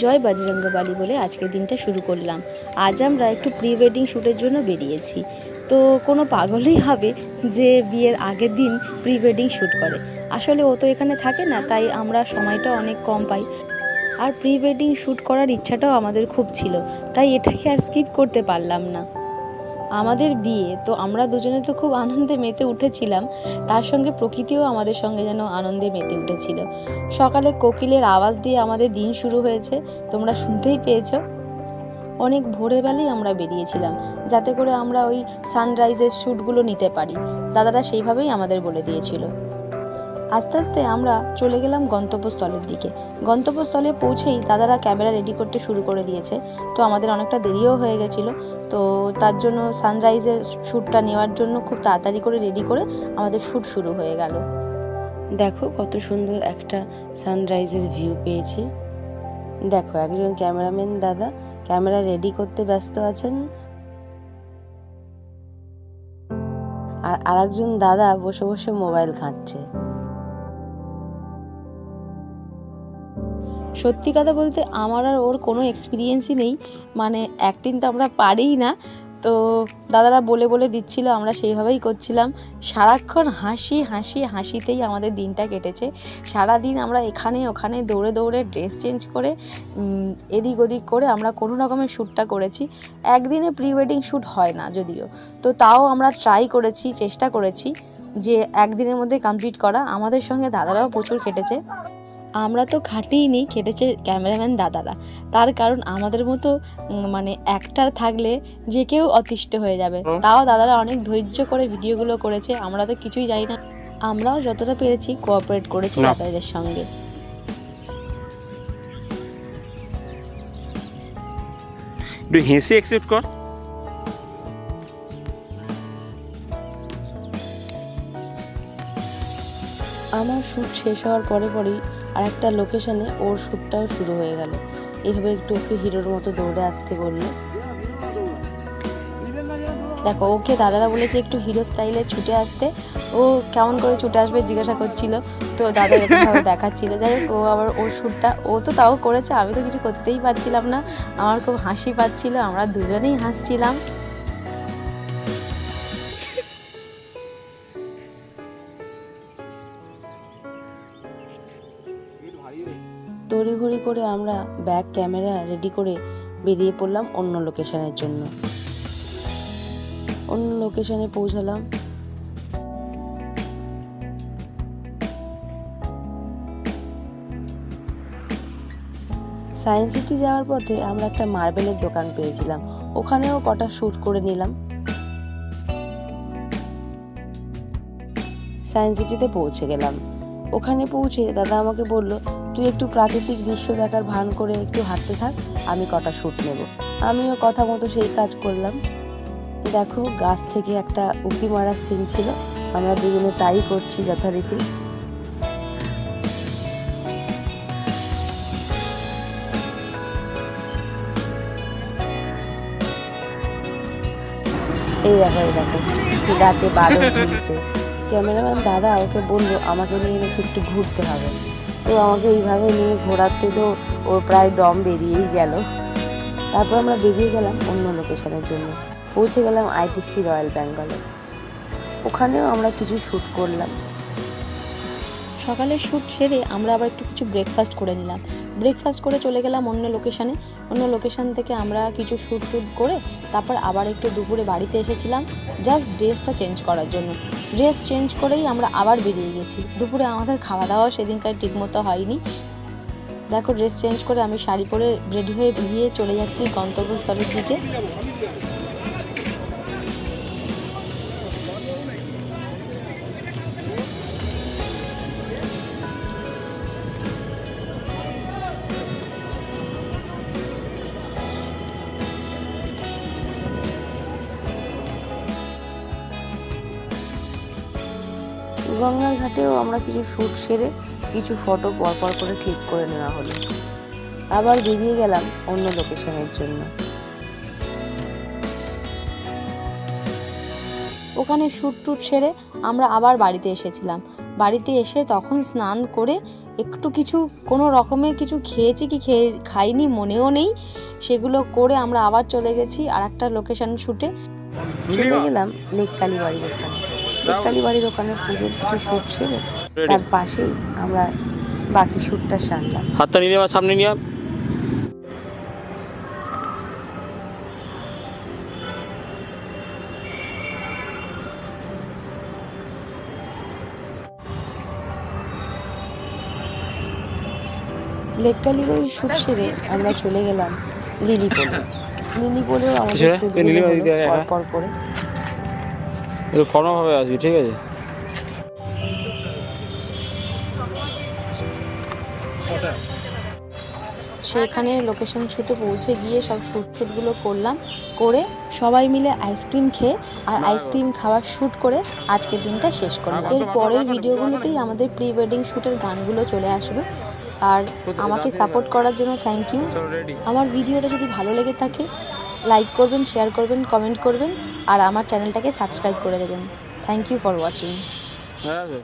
জয় বজরঙ্গবলী বলে আজকের দিনটা শুরু করলাম। আজ আমরা একটু প্রি ওয়েডিং শ্যুটের জন্য বেরিয়েছি। তো কোনো পাগলই হবে যে বিয়ের আগের দিন প্রি ওয়েডিং শ্যুট করে। আসলে ও তো এখানে থাকে না, তাই আমরা সময়টা অনেক কম পাই। আর প্রি ওয়েডিং শ্যুট করার ইচ্ছাটাও আমাদের খুব ছিল, তাই এটাকে আর স্কিপ করতে পারলাম না। আমাদের বিয়ে তো আমরা দুজনে তো খুব আনন্দে মেতে উঠেছিলাম, তার সঙ্গে প্রকৃতিও আমাদের সঙ্গে যেন আনন্দে মেতে উঠেছিল। সকালে কোকিলের আওয়াজ দিয়ে আমাদের দিন শুরু হয়েছে, তোমরা শুনতেই পেয়েছো। অনেক ভোরবেলায় আমরা বেরিয়েছিলাম, যাতে করে আমরা ওই সানরাইজের শ্যুটগুলো নিতে পারি। দাদারা সেইভাবেই আমাদের বলে দিয়েছিল। আস্তে আস্তে আমরা চলে গেলাম গন্তব্যস্থলের দিকে। গন্তব্যস্থলে পৌঁছেই দাদারা ক্যামেরা রেডি করতে শুরু করে দিয়েছে। তো আমাদের অনেকটা দেরিও হয়ে গেছিলো, তো তার জন্য সানরাইজের শ্যুটটা নেওয়ার জন্য খুব তাড়াতাড়ি করে রেডি করে আমাদের শ্যুট শুরু হয়ে গেল। দেখো কত সুন্দর একটা সানরাইজের ভিউ পেয়েছি। দেখো একজন ক্যামেরাম্যান দাদা ক্যামেরা রেডি করতে ব্যস্ত আছেন, আর আরেকজন দাদা বসে বসে মোবাইল ঘাঁটছে। সত্যি কথা বলতে আমার আর ওর কোনো এক্সপিরিয়েন্সই নেই, মানে অ্যাক্টিং তো আমরা পারিই না। তো দাদারা বলে বলে দিচ্ছিল, আমরা সেইভাবেই করছিলাম। সারাক্ষণ হাসি হাসি হাসিতেই আমাদের দিনটা কেটেছে। সারাদিন আমরা এখানে ওখানে দৌড়ে দৌড়ে ড্রেস চেঞ্জ করে এদিক ওদিক করে আমরা কোনো রকমের শ্যুটটা করেছি। একদিনে প্রি ওয়েডিং শ্যুট হয় না যদিও, তো তাও আমরা ট্রাই করেছি, চেষ্টা করেছি যে একদিনের মধ্যে কমপ্লিট করা। আমাদের সঙ্গে দাদারাও প্রচুর খেটেছে। আমরা তো খাটিই নি, খেটেছে ক্যামেরাম্যান দাদারা। তার কারণ আমাদের মতো মানে অ্যাক্টার থাকলে যে কেউ অতিষ্ঠ হয়ে যাবে। তাও দাদারা অনেক ধৈর্য করে ভিডিওগুলো করেছে। আমরা তো কিছুই জানি না, আমরাও যতটা পেরেছি কোঅপারেট করেছি দাদাদের সঙ্গে। একটু হেসে অ্যাকসেপ্ট কর। আমার শ্যুট শেষ হওয়ার পরে পরেই আর একটা লোকেশনে ওর শ্যুটটাও শুরু হয়ে গেল। এইভাবে একটু ওকে হিরোর মতো দৌড়ে আসতে বললো। দেখো ওকে দাদারা বলেছে একটু হিরো স্টাইলে ছুটে আসতে। ও কেমন করে ছুটে আসবে জিজ্ঞাসা করছিল, তো দাদা এরকমভাবে দেখাচ্ছিল। যাই হোক ও আবার ওর শ্যুটটা ও তো তাও করেছে, আমি তো কিছু করতেই পারছিলাম না। আমার খুব হাসি পাচ্ছিল, আমরা দুজনেই হাসছিলাম। তড়িঘড়ি করে আমরা ব্যাক ক্যামেরা রেডি করে বেরিয়ে পড়লাম অন্য লোকেশনের জন্য। অন্য লোকেশনে পৌঁছালাম। সায়েন্স সিটি যাওয়ার পথে আমরা একটা মার্বেলের দোকান পেয়েছিলাম, ওখানেও কটা শ্যুট করে নিলাম। সায়েন্স সিটিতে পৌঁছে গেলাম। ওখানে পৌঁছে দাদা আমাকে বলল, তুই একটু প্রাকৃতিক দৃশ্য দেখার ভান করে একটু হাঁটতে থাক, আমি কটা শ্যুট নেব। আমিও কথা মতো সেই কাজ করলাম। দেখো গাছ থেকে একটা উঁকি মারার সিন ছিল, আমরা দুজনে তাই করছি যথারীতি। এই দেখো এই দেখো গাছে বাদল ঝুলছে। ক্যামেরাম্যান দাদা ওকে বললো আমাকে নিয়ে নাকি একটু ঘুরতে হবে। তো আমাকে এইভাবে নিয়ে ঘোরাতে তো ওর প্রায় দম বেরিয়েই গেল। তারপর আমরা বেরিয়ে গেলাম অন্য লোকেশনের জন্য। পৌঁছে গেলাম আইটিসি রয়্যাল বেঙ্গলে। ওখানেও আমরা কিছু শ্যুট করলাম। সকালের শ্যুট সেরে আমরা আবার একটু কিছু ব্রেকফাস্ট করে নিলাম। ব্রেকফাস্ট করে চলে গেলাম অন্য লোকেশানে। অন্য লোকেশান থেকে আমরা কিছু শ্যুট করে তারপর আবার একটু দুপুরে বাড়িতে এসেছিলাম জাস্ট ড্রেসটা চেঞ্জ করার জন্য। ড্রেস চেঞ্জ করেই আমরা আবার বেরিয়ে গেছি। দুপুরে আমাদের খাওয়া দাওয়াও সেদিনকার ঠিকমতো হয়নি। দেখো ড্রেস চেঞ্জ করে আমি শাড়ি পরে রেডি হয়ে বেরিয়ে চলে যাচ্ছি গন্তব্যস্থলের দিকে। গঙ্গার ঘাটেও আমরা কিছু শ্যুট সেরে কিছু ফটো পরপর করে ক্লিক করে নেওয়া হলো। আবার বেরিয়ে গেলাম অন্য লোকেশনের জন্য। ওখানে শ্যুট টুট সেরে আমরা আবার বাড়িতে এসেছিলাম। বাড়িতে এসে তখন স্নান করে একটু কিছু কোনো রকমে কিছু খেয়েছি কি খাইনি মনেও নেই। সেগুলো করে আমরা আবার চলে গেছি আর একটা লোকেশন শ্যুটে। চলে গেলাম লেক কালীবাড়ির ওখানে। লেক কালীবাড়ির ওখানে পুজোর কিছু শ্যুট সেরে তার পাশেই আমরা বাকি শ্যুটটা সারলাম। হাতটা নিয়ে আবার সামনে নিয়ে লেক কালীবাড়ির শ্যুট সেরে আমরা চলে গেলাম লিলি পোলে। লিলি পোলেও আমাদের কিসে? শ্যুটগুলো লিলি হলো পোলে পরপর করে। একটু ফর্মালভাবে আসবি, ঠিক আছে? সেখানে লোকেশন শ্যুটে পৌঁছে গিয়ে সব শ্যুটগুলো করলাম, করে সবাই মিলে আইসক্রিম খেয়ে আর আইসক্রিম খাওয়ার শ্যুট করে আজকের দিনটা শেষ করলাম। এর পরের ভিডিওগুলোতেই আমাদের প্রি ওয়েডিং শ্যুটের গানগুলো চলে আসবে। আর আমাকে সাপোর্ট করার জন্য থ্যাংক ইউ। আমার ভিডিওটা যদি ভালো লেগে থাকে লাইক করবেন, শেয়ার করবেন, কমেন্ট করবেন আর আমার চ্যানেলটাকে সাবস্ক্রাইব করে দেবেন। Thank you for watching.